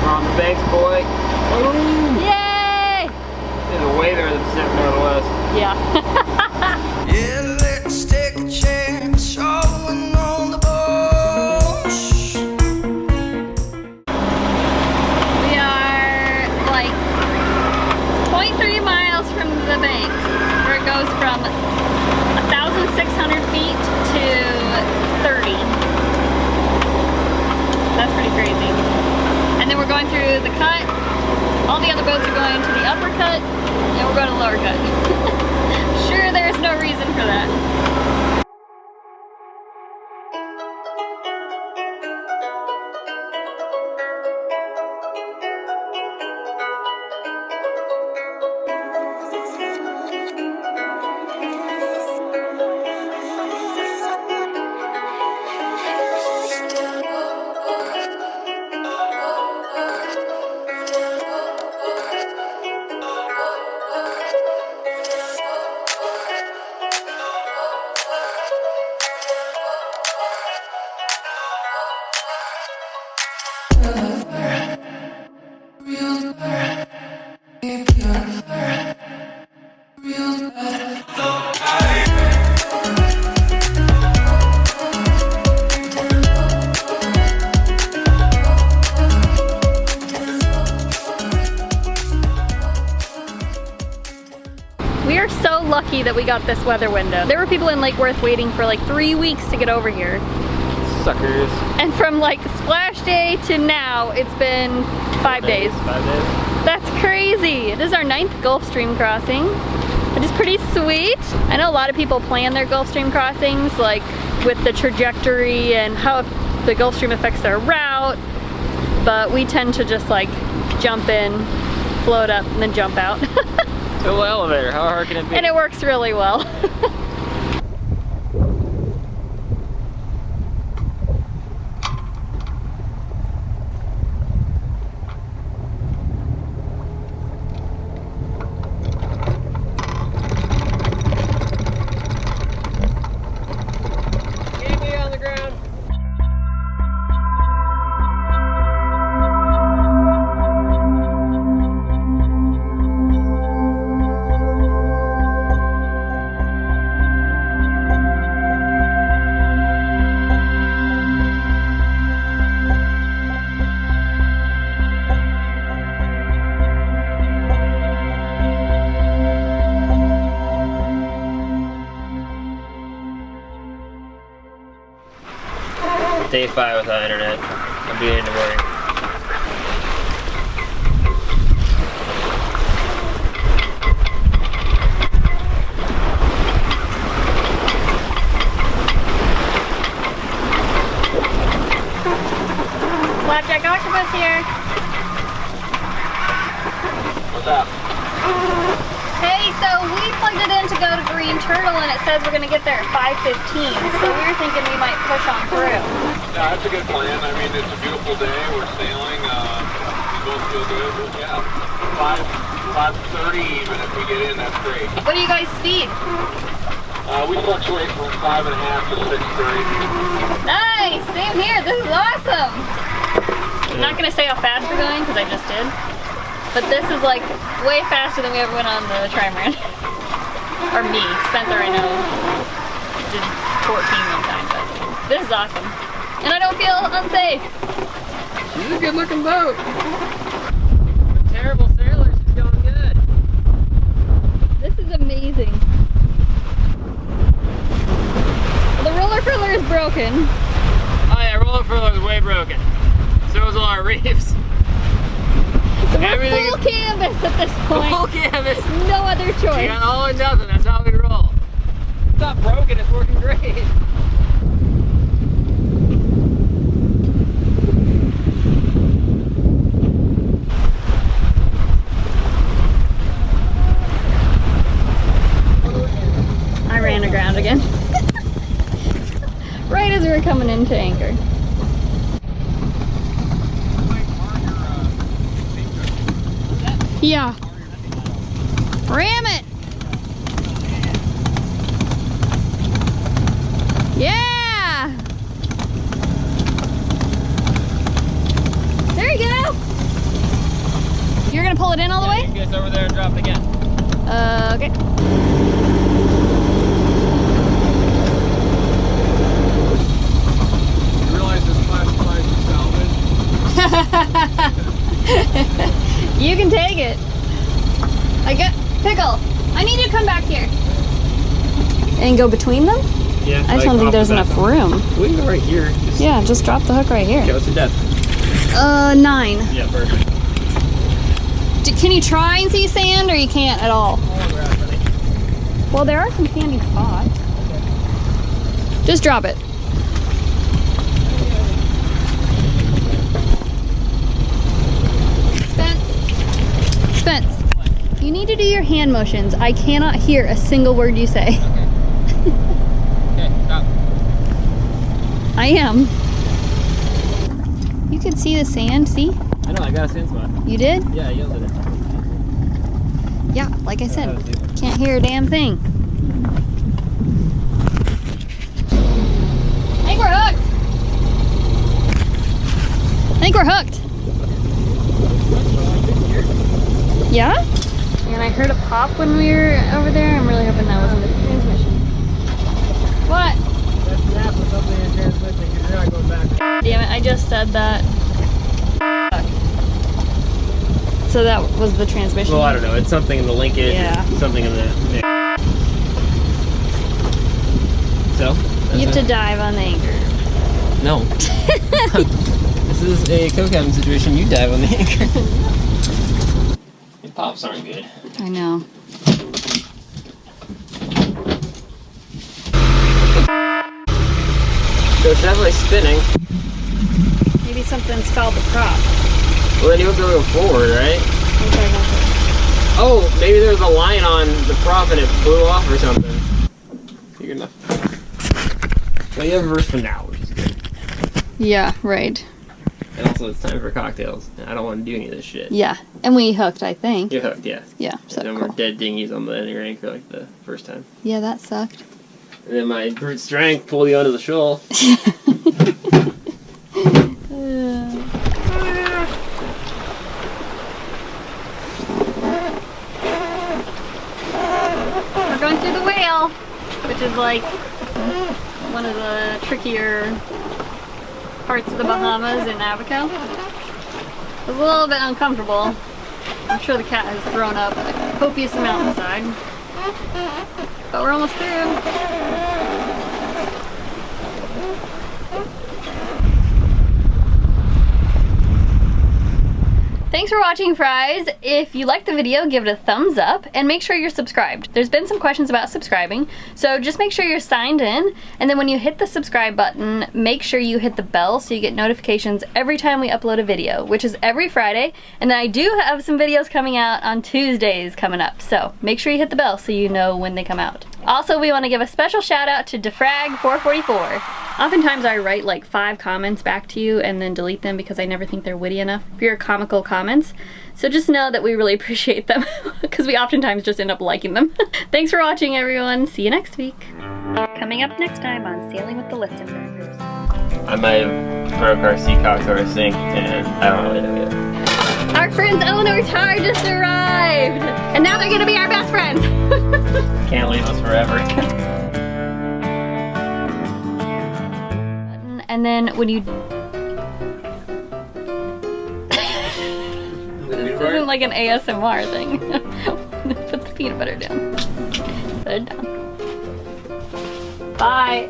on the banks, boy. Boom. Yay! There's way better than Pacific Northwest. Yeah. Yeah, let's take a chance, showing on the bush. We are like 0.3 miles from the banks, where it goes from 1,600 feet to 30. That's pretty crazy. And then we're going through the cut. All the other boats are going to the upper cut, and we're going to the lower cut. Sure, there's no reason for that. We are so lucky that we got this weather window. There were people in Lake Worth waiting for like 3 weeks to get over here. Suckers. And from like splash day to now, it's been 5 days. 5 days. That's crazy. This is our 9th Gulf Stream crossing, which is pretty sweet. I know a lot of people plan their Gulf Stream crossings like with the trajectory and how the Gulf Stream affects their route, but we tend to just like jump in, float up, and then jump out. Little elevator, how hard can it be? And it works really well. Keep me on the ground. Day 5 without internet. I'm beginning to worry. Blackjack Octopus here. What's up? Hey, so we plugged it in to go to Green Turtle and it says we're gonna get there at 5:15. So we were thinking we might push on through. Yeah, that's a good plan. I mean, it's a beautiful day. We're sailing. We both feel good. But yeah, 5:30 even if we get in, that's great. What do you guys speed? We fluctuate from 5.5 to 6:30. Nice, same here. This is awesome. I'm not gonna say how fast we're going because I just did. But this is like way faster than we ever went on the trimaran. Or me. Spencer, I know, did 14 one time, but this is awesome. And I don't feel unsafe. She's a good looking boat. A terrible sailor, she's going good. This is amazing. Well, the roller furler is broken. Oh yeah, roller furler is way broken. So is all our reefs. So we're Everything full canvas at this point. Full canvas. No other choice. You got all or nothing, that's how we roll. It's not broken, it's working great. I ran aground again. Right as we were coming into anchor. Yeah. Ram it! Yeah! There you go! pull it in all the way? You guys over there and drop it again. Okay. You realize this classifies as salvage? You can take it. I got Pickle. I need you to come back here. And go between them? Yeah. I don't think there's enough room. We can go right here. Yeah, just drop the hook right here. Okay, what's the depth? 9. Yeah, perfect. Can you try and see sand, or you can't at all? Well, there are some sandy spots. Just drop it. Spence, you need to do your hand motions. I cannot hear a single word you say. Okay, stop. I am. You can see the sand, see? I know, I got a sand spot. You did? Yeah, I yielded it. Yeah, like I said, can't hear a damn thing. I think we're hooked. I think we're hooked. Yeah? And I heard a pop when we were over there. I'm really hoping that wasn't the transmission. What? That's an app with something in transmission because you're not going back. Damn it, I just said that. So that was the transmission? Well, I don't know. It's something in the linkage. Yeah. Something in the. Yeah. So? You have to dive on the anchor. No. This is a co-cabin situation. You dive on the anchor. The pops aren't good. I know. So it's definitely spinning. Maybe something's called the prop. Well, then you have to go forward, right? Okay. Oh, maybe there was a line on the prop and it blew off or something. You're enough. Well, you have a verse for now, which is good. Yeah, right. And also, it's time for cocktails. I don't want to do any of this shit. Yeah, and we hooked, I think. You're hooked, yeah. Yeah, so And then cool. we're dead dinghies on the end of your anchor like the first time. Yeah, that sucked. And then my brute strength pulled you onto the shoal. We're going through the whale, which is like one of the trickier parts of the Bahamas in Abaco. It was a little bit uncomfortable. I'm sure the cat has thrown up a copious amount inside. But we're almost through. Thanks for watching, Fries. If you liked the video, give it a thumbs up and make sure you're subscribed. There's been some questions about subscribing, so just make sure you're signed in, and then when you hit the subscribe button, make sure you hit the bell so you get notifications every time we upload a video, which is every Friday, and then I do have some videos coming out on Tuesdays coming up, so make sure you hit the bell so you know when they come out. Also, we want to give a special shout out to Defrag444. Oftentimes I write like 5 comments back to you and then delete them because I never think they're witty enough for your comical comments. So just know that we really appreciate them because we oftentimes just end up liking them. Thanks for watching, everyone. See you next week. Coming up next time on Sailing with the Litzenbergers. I might have broke our sea cocks or a sink, and I don't really know yet. Our friends Eleanor Tar just arrived! And now they're gonna be our best friends! Can't leave us forever. And then when you... This isn't like an ASMR thing. Put the peanut butter down. Put it down. Bye!